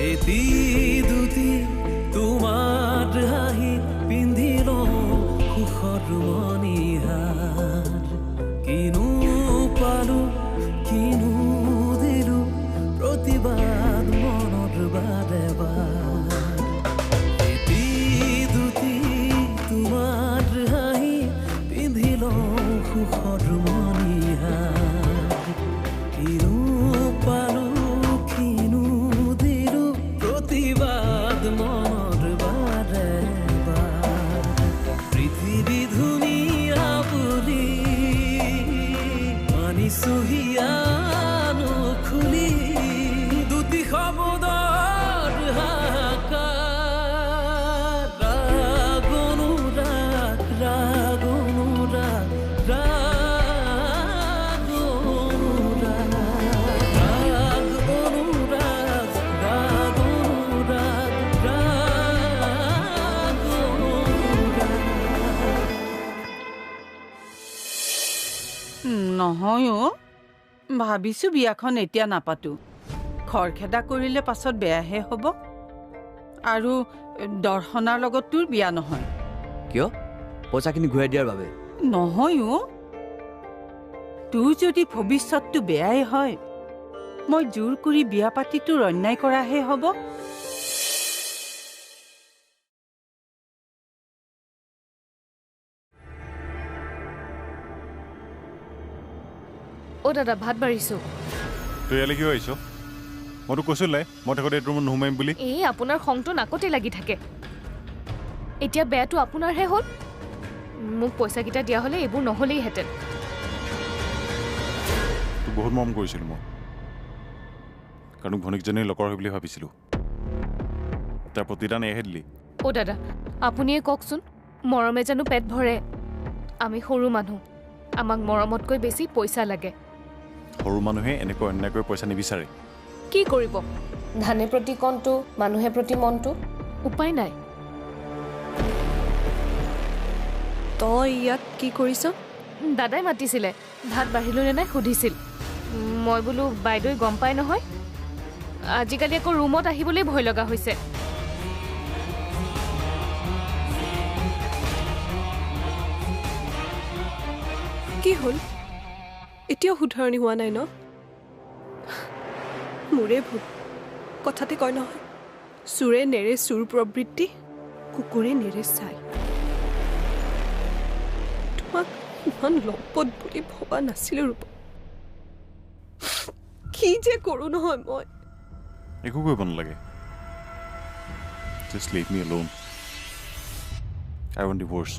এটি দুটি তোমাৰ হাঁহি পিন্ধিল সুখৰ মণিহাৰ কিনো পালো কিনো দিলো প্ৰতিবাদ মনৰ বাৰে বাৰ এটি দুটি তোমাৰ হাঁহি পিন্ধিল সুখৰ মণিহাৰ কিনো পালো কিনো দিলো প্ৰতিবাদ মনৰ বাৰে বাৰ পৃথিৱী ধুনীয়া বুলি মানিছো হিয়ানো খুলি দুটি শব্দৰ হাহাকাৰ ৰাগ অনুৰাগ ৰাগ অনুৰাগ ৰাগ অনুৰাগ ৰাগ অনুৰাগ ৰাগ অনুৰাগ ৰাগ অনুৰাগ নহয় অ' ভাবিছোঁ বিয়াখন এতিয়া নাপাতো খৰখেদা কৰিলে পাছত বেয়াহে হ'ব আৰু দৰ্শনাৰ লগত তোৰ বিয়া নহয় কিয় পইচাখিনি ঘূৰাই দিয়াৰ বাবে নহয় অ' তোৰ যদি ভৱিষ্যতটো বেয়াই হয় মই জোৰ কৰি বিয়া পাতি তোৰ অন্যায় কৰাহে হ'ব অ' দাদা ভাত বাঢ়িছোঁ তই ইয়ালৈ কিয় আহিছ মইতো কৈছিলাই মই থাকোঁতে এইটো ৰুমত নোসোমাইম বুলি এই আপোনাৰ খংটো নাকতে লাগি থাকে এতিয়া বেয়াটো আপোনাৰহে হ'ল মোক পইচাকেইটা দিয়া হ'লে এইবোৰ নহ'লেইহেঁতেন তোক বহুত মৰম কৰিছিলোঁ মই কাৰণ ভনীকজনীৰ লগৰ হয় বুলি ভাবিছিলোঁ তাৰ প্ৰতিদান এয়াহে দিলি অ' দাদা আপুনিয়ে কওকচোন মৰমে জানো পেট ভৰে আমি সৰু মানুহ আমাক মৰমতকৈ বেছি পইচা লাগে সৰু মানুহে এনেকৈ অন্যায়কৈ পইচা নিবিচাৰে কি কৰিব ধানে প্ৰতি কণটো মানুহে প্ৰতি মনটো উপায় নাই তই ইয়াত কি কৰিছ দাদাই মাতিছিলে ভাত বাঢ়িলোঁ নে নাই সুধিছিল মই বোলো বাইদেৱে গম পাই নহয় আজিকালি আকৌ ৰুমত আহিবলৈ ভয় লগা হৈছে কি হ'ল এতিয়াও শুধৰণি হোৱা নাই ন মোৰে ভূত কথাতে কয় নহয় চোৰে নেৰে চোৰ প্ৰবৃত্তি কুকুৰে নেৰে চাই তোমাক ইমান লম্পট বুলি ভবা নাছিলো ৰূপ কি যে কৰো নহয় মই একো কৰিব নালাগে Just leave me alone. I want divorce.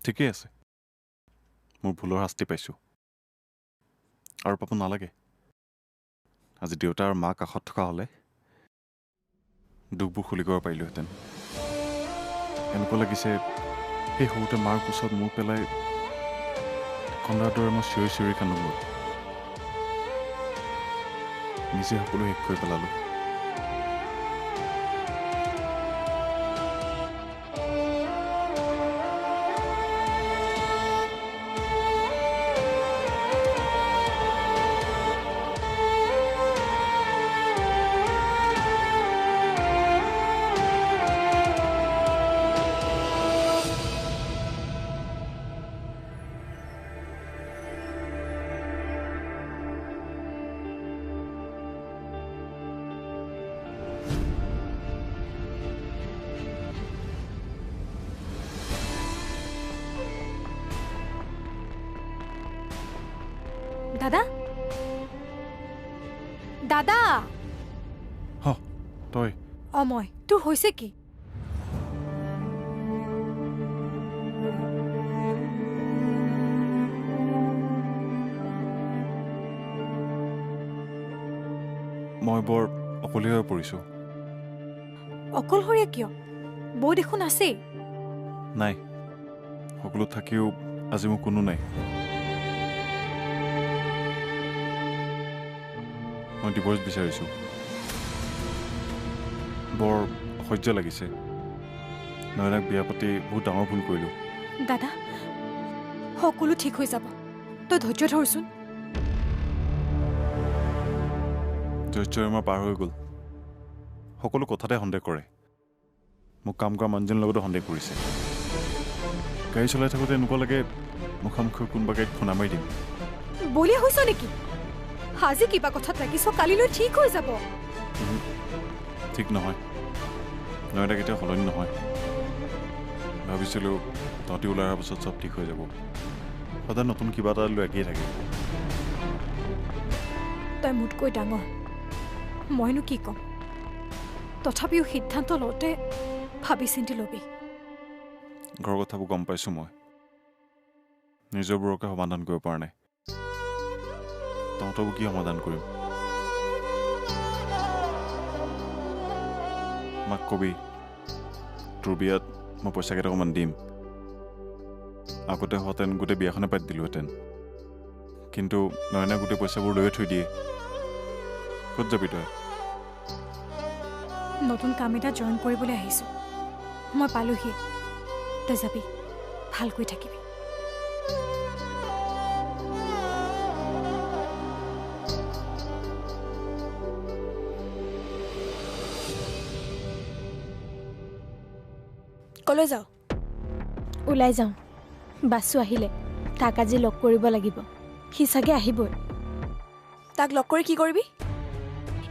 ঠিকেই আছে মোৰ ভুলৰ শাস্তি পাইছোঁ আৰু পাব নালাগে আজি দেউতা আৰু মা কাষত থকা হ'লে দুখবোৰ খুলি কৰিব পাৰিলোহেঁতেন এনেকুৱা লাগিছে সেই সৰুতে মাৰ কোচত মূৰ পেলাই কন্দাৰ দৰে মই চিঞৰি চিঞৰি কান্দো নিজে সকলো শেষ কৰি পেলালোঁ দাদা দাদা তই অময় তোৰ হৈছে কি মই বৰ অকলীয়া হৈ পৰিছোঁ। অকলশৰীয়া কিয়? বৌ দেখোন আছেই। নাই, সকলো থাকিও আজি মোৰ কোনো নাই। মই ডিভ'ৰ্চ বিচাৰিছোঁ। বৰ অসহ্য লাগিছে। নয়নাক বিয়া পাতি বহুত ডাঙৰ ভুল কৰিলোঁ। দাদা, সকলো ঠিক হৈ যাব। তই ধৈৰ্য ধৰচোন। ধৈৰ্য্যৰ আমাৰ পাৰ হৈ গ'ল। সকলো কথাতে সন্দেহ কৰে। মোক কাম কৰা মানুহজনৰ লগতো সন্দেহ কৰিছে। গাড়ী চলাই থাকোঁতে এনেকুৱা লাগে মুখামুখি কোনোবা গাড়ীত খুন্দা মাৰি দিম। বলিয়া হৈছ নেকি? আজি কিবা কথাত লাগিছ, কালিলৈ ঠিক হৈ যাব। ঠিক নহয়, নয়না কেতিয়াও সলনি নহয়। ভাবিছিলোঁ তহঁতি ওলাই অহাৰ পাছত চব ঠিক হৈ যাব। সদায় নতুন কিবা এটা লৈ একেই থাকে। তই মোতকৈ ডাঙৰ, মইনো কি ক'ম? তথাপিও সিদ্ধান্ত লওঁতে ভাবি চিন্তি ল'বি। ঘৰৰ কথাবোৰ গম পাইছোঁ মই। নিজৰবোৰকে সমাধান কৰিব পৰা নাই। তহঁতকো কি সমাধান কৰিম? মাক কবি তোৰ বিয়াত মই পইচা কেইটকামান দিম। আগতে হোৱাহেঁতেন গোটেই বিয়াখনে পাতি দিলোঁহেঁতেন। কিন্তু নয়নে গোটেই পইচাবোৰ লৈয়ে থৈ দিয়ে। ক'ত যাবি তই? নতুন কাম এটা জইন কৰিবলৈ আহিছোঁ। মই পালোহি। তই যাবি, ভালকৈ থাকিবি। কলৈ যাওঁ? ওলাই যাওঁ। বাছু আহিলে, তাক আজি লগ কৰিব লাগিব। সি চাগে আহিবই। তাক লগ কৰি কি কৰিবি?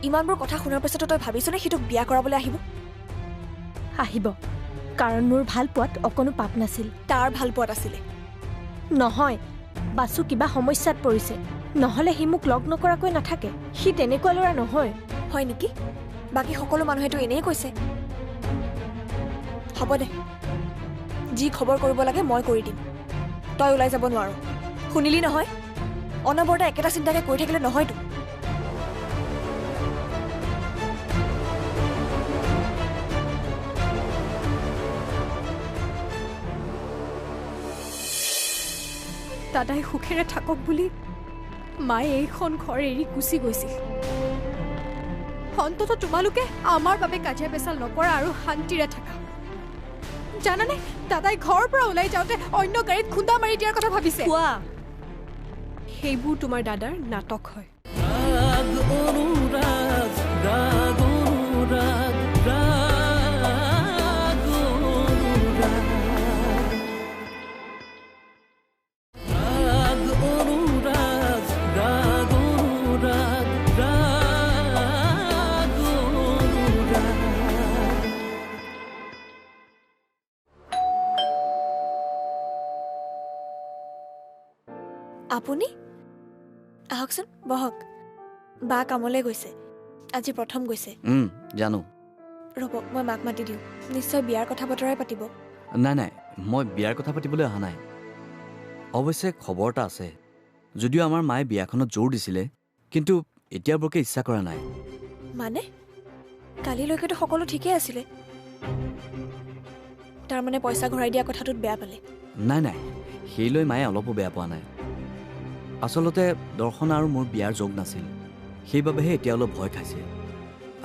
ইমানবোৰ কথা শুনাৰ পাছতো তই ভাবিছনে সি তোক বিয়া কৰাবলৈ আহিব? আহিব, কাৰণ মোৰ ভাল পোৱাত অকণো পাপ নাছিল। তাৰ ভাল পোৱাত আছিলে। নহয়, বাছু কিবা সমস্যাত পৰিছে। নহ'লে সি মোক লগ নকৰাকৈ নাথাকে। সি তেনেকুৱা ল'ৰা নহয়। হয় নেকি? বাকী সকলো মানুহেতো এনেই কৈছে। হ'ব দে, যি খবৰ কৰিব লাগে মই কৰি দিম। তই ওলাই যাব নোৱাৰ। শুনিলি নহয়? অনবৰতে একেটা চিন্তাকে কৰি থাকিলে নহয়তো। দাদাই সুখেৰে থাকক বুলি মায়ে এইখন ঘৰ এৰি গুচি গৈছিল। অন্ততঃ তোমালোকে আমাৰ বাবে কাজিয়া পেচাল নকৰা আৰু শান্তিৰে থাকা। জানানে, দাদাই ঘৰৰ পৰা ওলাই যাওঁতে অন্য গাড়ীত খুন্দা মাৰি দিয়াৰ কথা ভাবিছে। সেইবোৰ তোমাৰ দাদাৰ নাটক হয়। রাগ অনুরাগ রাগ অনুরাগ রাগ অনুরাগ রাগ অনুরাগ রাগ অনুরাগ রাগ অনুরাগ আপুনি আহকচোন, বহক। বা কামলৈ গৈছে, আজি প্ৰথম গৈছে। জানো। ৰ'ব, মই মাক মাতি দিওঁ। নিশ্চয় বিয়াৰ কথা বতৰাই পাতিব। নাই নাই, মই বিয়াৰ কথা পাতিবলৈ অহা নাই। অৱশ্যে খবৰ এটা আছে। যদিও আমাৰ মায়ে বিয়াখনত জোৰ দিছিলে, কিন্তু এতিয়া বৰকে ইচ্ছা কৰা নাই। মানে কালিলৈকেতো সকলো ঠিকেই আছিলে। তাৰমানে পইচা ঘূৰাই দিয়া কথাটোত বেয়া পালে? নাই নাই, সেইলৈ মায়ে অলপো বেয়া পোৱা নাই। আচলতে দৰ্শনা আৰু মোৰ বিয়াৰ যোগ নাছিল, সেইবাবেহে এতিয়া অলপ ভয় খাইছে।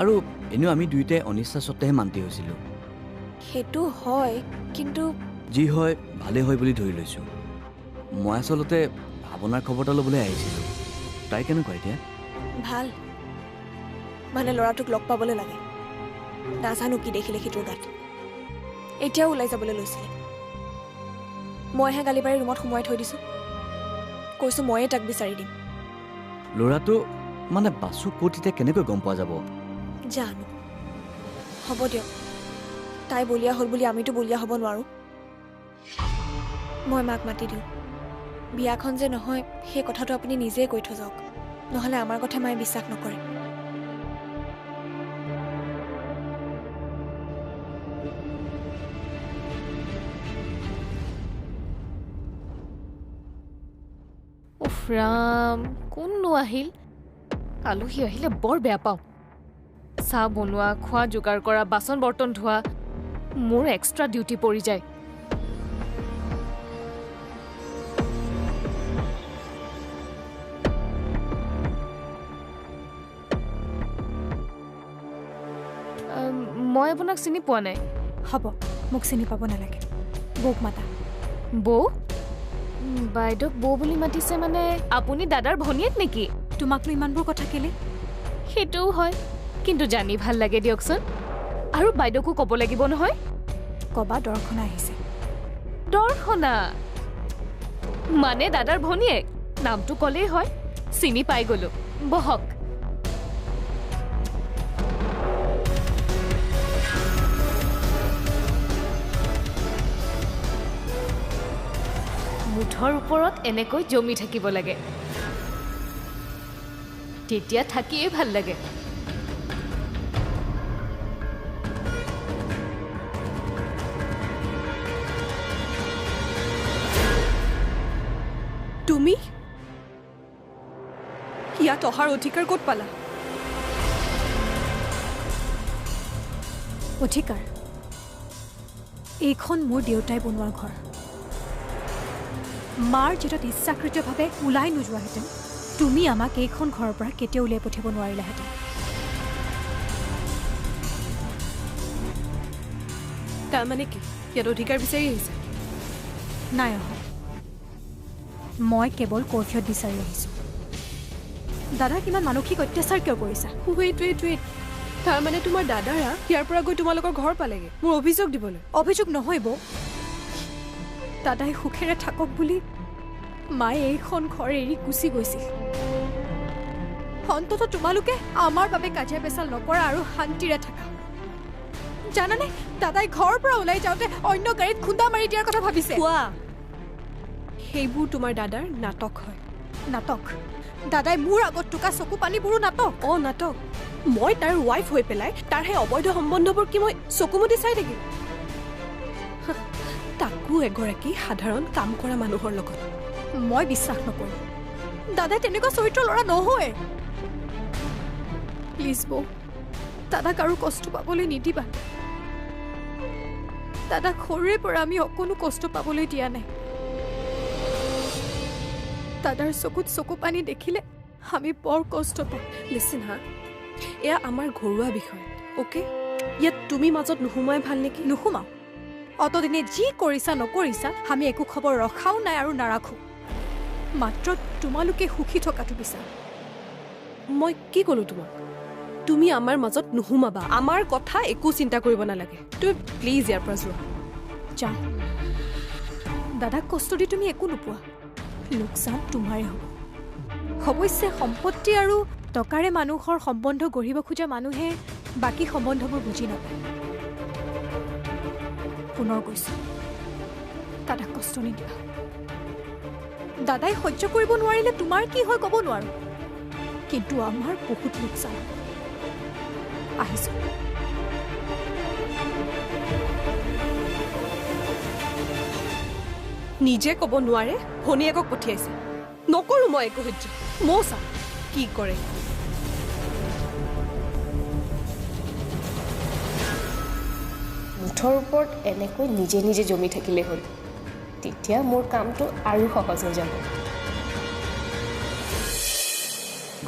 আৰু এনেও আমি দুয়োটাই অনিচ্ছা সত্ত্বেহে মান্তি হৈছিলোঁ। সেইটো হয়, কিন্তু যি হয় ভালেই হয় বুলি ধৰি লৈছোঁ। মই আচলতে ভাৱনাৰ খবৰ এটা ল'বলৈ আহিছিলোঁ। তাই কেনেকুৱা এতিয়া? ভাল। মানে ল'ৰাটোক লগ পাবলৈ লাগে। নাজানো কি দেখিলে সিটোৰ গাত। এতিয়াও ওলাই যাবলৈ লৈছিলে। মইহে গালি পাৰি ৰুমত সোমোৱাই থৈ দিছোঁ। কৈছোঁ ময়ে তাক বিচাৰি দিম। ল'ৰাটো মানে বাছু ক'ত এতিয়া কেনেকৈ গম পোৱা যাব? জানো। হ'ব দিয়ক, তাই বলিয়া হ'ল বুলি আমিতো বলিয়া হ'ব নোৱাৰোঁ। মই মাক মাতি দিওঁ। বিয়াখন যে নহয় সেই কথাটো আপুনি নিজেই কৈ থৈ যাওক, নহ'লে আমাৰ কথা মায়ে বিশ্বাস নকৰে। উফ ৰাম, কোননো আহিল? আলহী আহিলে বৰ বেয়া পাওঁ। চাহ বনোৱা খোৱা যোগাৰ কৰা বাচন বৰ্তন ধোৱা মোৰ এক্সট্ৰা ডিউটি পৰি যায় মই আপোনাক চিনি পোৱা নাই হ'ব মোক চিনি পাব নালাগে বৌক মাতা বৌ বাইদেউক বৌ বুলি মাতিছে মানে আপুনি দাদাৰ ভনীয়েক নেকি তোমাকনো ইমানবোৰ কথা কেলে সেইটোও হয় কিন্তু জানি ভাল লাগে দিয়কচোন আৰু বাইদেউকো ক'ব লাগিব নহয় কবা দৰ্শনা আহিছে দৰ্শনা মানে দাদাৰ ভনীয়েক নামটো ক'লেই হয় চিনি পাই গ'লো বহক মুঠৰ ওপৰত এনেকৈ জমি থাকিব লাগে তেতিয়া থাকিয়ে ভাল লাগে তুমি ইয়াত অহাৰ অধিকাৰ ক'ত পালা অধিকাৰ এইখন মোৰ দেউতাই বনোৱা ঘৰ মাৰ যেতিয়া ইচ্ছাকৃতভাৱে ওলাই নোযোৱাহেঁতেন তুমি আমাক এইখন ঘৰৰ পৰা কেতিয়াও উলিয়াই পঠিয়াব নোৱাৰিলাহেঁতেন তাৰমানে কি ইয়াত অধিকাৰ বিচাৰি আহিছে নাই অহা মই কেৱল কৈফিয়ত বিচাৰি আহিছোঁ দাদা কিমান মানসিক অত্যাচাৰ কিয় কৰিছা ৱেইট তাৰমানে তোমাৰ দাদাৰা ইয়াৰ পৰা গৈ তোমালোকৰ ঘৰ পালেগে মোৰ অভিযোগ দিবলৈ অভিযোগ নহয় বৌ দাদাই সুখেৰে থাকক বুলি মায়ে এইখন ঘৰ এৰি গুচি গৈছিল অন্তত তোমালোকে আমাৰ বাবে কাজিয়া পেচাল নকৰা আৰু শান্তিৰে থাকা জানানে দাদাই ঘৰৰ পৰা ওলাই যাওঁতে অন্য গাড়ীত খুন্দা মাৰি দিয়াৰ কথা ভাবিছে কোৱা সেইবোৰ তোমাৰ দাদাৰ নাটক হয় নাটক দাদাই মোৰ আগত টুকা চকু পানীবোৰো নাটক নাটক মই তাৰ ৱাইফ হৈ পেলাই তাৰ সেই অবৈধ সম্বন্ধবোৰ কি মই চকুমুদি চাই থাকিম তাকো এগৰাকী সাধাৰণ কাম কৰা মানুহৰ লগত মই বিশ্বাস নকৰোঁ দাদাই তেনেকুৱা চৰিত্ৰ ল'ৰা নহয় প্লিজ বৌ দাদাক আৰু কষ্ট পাবলৈ নিদিবা দাদাক সৰুৰে পৰা আমি অকণো কষ্ট পাবলৈ দিয়া নাই দাদাৰ চকুত চকু পানী দেখিলে আমি বৰ কষ্ট পাওঁ লিচিন হা এয়া আমাৰ ঘৰুৱা বিষয় অ'কে ইয়াত তুমি মাজত নোসোমাই ভাল নেকি নোসোমাওঁ অতদিনে যি কৰিছা নকৰিছা আমি একো খবৰ ৰখাও নাই আৰু নাৰাখোঁ মাত্ৰ তোমালোকে সুখী থকাটো বিচাৰ মই কি ক'লো তোমাক তুমি আমাৰ মাজত নোসোমাবা আমাৰ কথা একো চিন্তা কৰিব নালাগে তুমি প্লিজ ইয়াৰ পৰা যোৱা যাওঁ দাদাক কষ্ট দি তুমি একো নোপোৱা লোকচান তোমাৰে হ'ব অৱশ্যে সম্পত্তি আৰু টকাৰে মানুহৰ সম্বন্ধ গঢ়িব খোজা মানুহে বাকী সম্বন্ধবোৰ বুজি নাপায় পুনৰ কৈছোঁ দাদাক কষ্ট নিদিবা দাদাই সহ্য কৰিব নোৱাৰিলে তোমাৰ কি হয় ক'ব নোৱাৰো কিন্তু আমাৰ বহুত লোকচান আহিছোঁ নিজে ক'ব নোৱাৰে ভনীয়েকক পঠিয়াইছে নকৰোঁ মই একো সহ্য ময়ো চাম কি কৰে মুঠৰ ওপৰত এনেকৈ নিজে নিজে জমি থাকিলে হ'ল তেতিয়া মোৰ কামটো আৰু সহজ হৈ যাব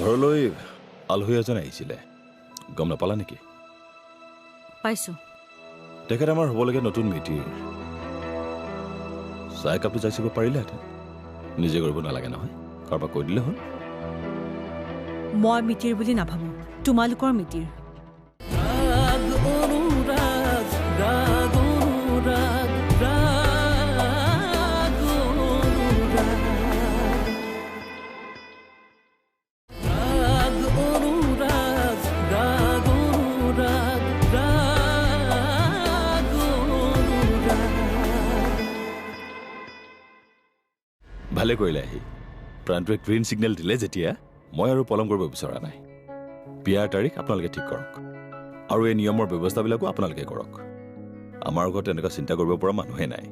ঘৰলৈ আলহী এজন আহিছিলে গম নাপালা নেকি পাইছোঁ তেখেত আমাৰ হ'বলগীয়া নতুন মিতিৰ চাহ একাপটো যাই চাব পাৰিলেহেঁতেন নিজে কৰিব নালাগে নহয় কাৰোবাক কৈ দিলে হ'ল মই মিতিৰ বুলি নাভাবোঁ তোমালোকৰ মিতিৰ ৰাগ অনুৰাগ ৰাগ অনুৰাগ ৰাগ অনুৰাগ ৰাগ অনুৰাগ ৰাগ অনুৰাগ ৰাগ অনুৰাগ ভালে কৰিলে আহি প্ৰাণটোৱে গ্ৰীণ ছিগনেল দিলে যেতিয়া মই আৰু পলম কৰিব বিচৰা নাই বিয়াৰ তাৰিখ আপোনালোকে ঠিক কৰক আৰু এই নিয়মৰ ব্যৱস্থাবিলাকো আপোনালোকে কৰক আমাৰ ঘৰত এনেকুৱা চিন্তা কৰিব পৰা মানুহে নাই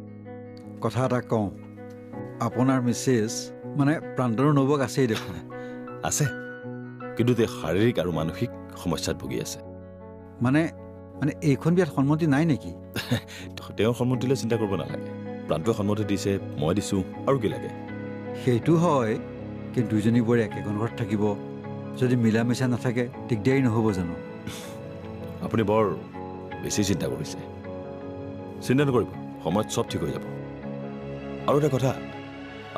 কথা এটা কওঁ আপোনাৰ মিছেছ মানে প্ৰান্তৰো নবক আছেই দেখোন আছে কিন্তু তেওঁ শাৰীৰিক আৰু মানসিক সমস্যাত ভুগি আছে মানে মানে এইখন বিয়াত সন্মতি নাই নেকি? তেওঁৰ সন্মতিলৈ চিন্তা কৰিব নালাগে। প্ৰাণটোৱে সন্মতি দিছে, মই দিছোঁ, আৰু কি লাগে? সেইটো হয়, কিন্তু দুইজনী বোৱাৰী একেখন ঘৰত থাকিব, যদি মিলা মিছা নাথাকে দিগদাৰী নহ'ব জানো? আপুনি বৰ বেছি চিন্তা কৰিছে। চিন্তা নকৰিব, সময়ত চব ঠিক হৈ যাব। আৰু এটা কথা,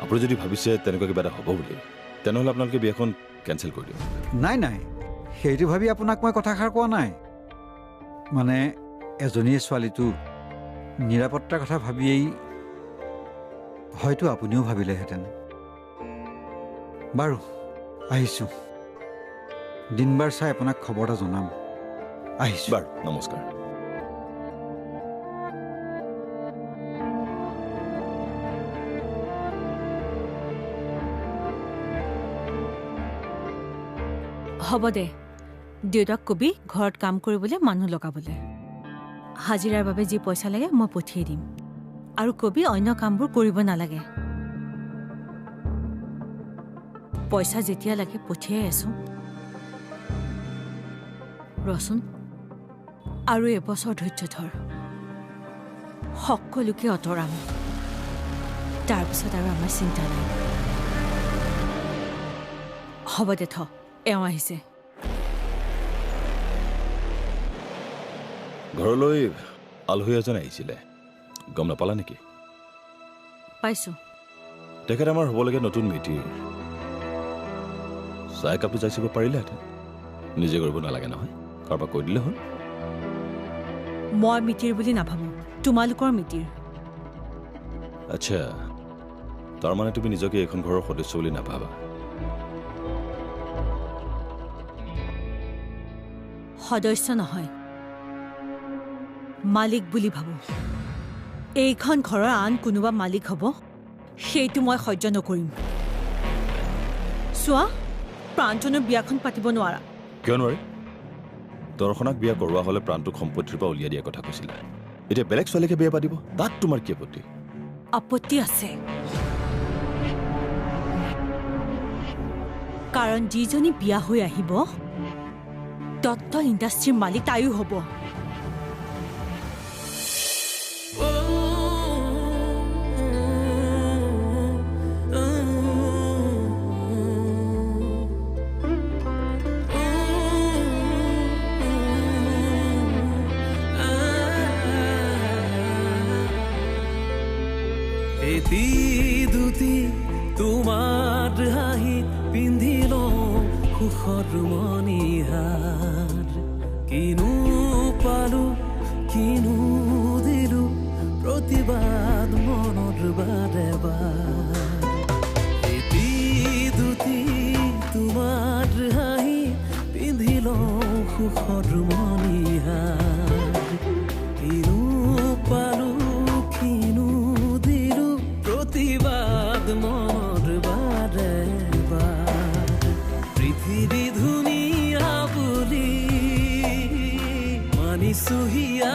আপুনি যদি ভাবিছে তেনেকুৱা কিবা এটা হ'ব বুলি, তেনেহ'লে আপোনালোকে বিয়াখন কেঞ্চেল কৰি দিয়ক। নাই নাই, সেইটো ভাবি আপোনাক মই কথাষাৰ কোৱা নাই। মানে এজনীয়ে ছোৱালীটো নিৰাপত্তাৰ কথা ভাবিয়েই হয়তো আপুনিও ভাবিলেহেঁতেন। বাৰু আহিছোঁ, দিনবাৰ চাই আপোনাক খবৰ এটা জনাম। আহিছোঁ বাৰু, নমস্কাৰ। হ'ব দে, দেউতাক কবি ঘৰত কাম কৰিবলৈ মানুহ লগাবলৈ। হাজিৰাৰ বাবে যি পইচা লাগে মই পঠিয়াই দিম, আৰু কবি অন্য কামবোৰ কৰিব নালাগে। পইচা যেতিয়া লাগে পঠিয়াই আছোঁ। ৰচোন, আৰু এবছৰ ধৈৰ্য ধৰ, সকলোকে আঁতৰাম, তাৰপিছত আৰু আমাৰ চিন্তা নাই। হ'ব দে, থ, এওঁ আহিছে। ঘৰলৈ আলহী এজন আহিছিলে, গম নাপালা নেকি? পাইছোঁ। তেখেত আমাৰ হ'বলগীয়া নতুন মিতিৰ। চাহ একাপটো যাই চাব পাৰিলেহেঁতেন। নিজে কৰিব নালাগে নহয়, কাৰোবাক কৈ দিলে হ'ল। মই মিতিৰ বুলি নাভাবোঁ, তোমালোকৰ মিতিৰ। আচ্ছা, তাৰমানে তুমি নিজকে এইখন ঘৰৰ সদস্য বুলি নাভাবা? সদস্য নহয়, মালিক বুলি ভাবোঁ। এইখন ঘৰৰ আন কোনোবা মালিক হ'ব, সেইটো মই সহ্য নকৰিম। চোৱা, প্ৰাঞ্জনৰ বিয়াখন পাতিব নোৱাৰা। কিয় নোৱাৰি? দৰ্শনাক বিয়া কৰোৱা হ'লে প্ৰাণটোক সম্পত্তিৰ পৰা উলিয়াই দিয়া কথা কৈছিলে। এতিয়া বেলেগ ছোৱালীকে বিয়া পাতিব, তাত তোমাৰ কি আপত্তি? আপত্তি আছে, কাৰণ যিজনী বিয়া হৈ আহিব দত্ত ইণ্ডাষ্ট্ৰীৰ মালিক তাইও হ'ব। এটি দুটি তোমাৰ হাঁহি পিন্ধিল সুখৰ মণিহাৰ, কিনো পালো কিনো দিলো প্ৰতিবাদ মনৰ বাৰে বাৰ। এটি দুটি তোমাৰ হাঁহি পিন্ধিল সুখৰ মণিহাৰ, কিনো পালো কিনো দিলো প্ৰতিবাদ মনৰ বাৰে বাৰ। পৃথিৱী ধুনীয়া বুলি মানিছো হিয়া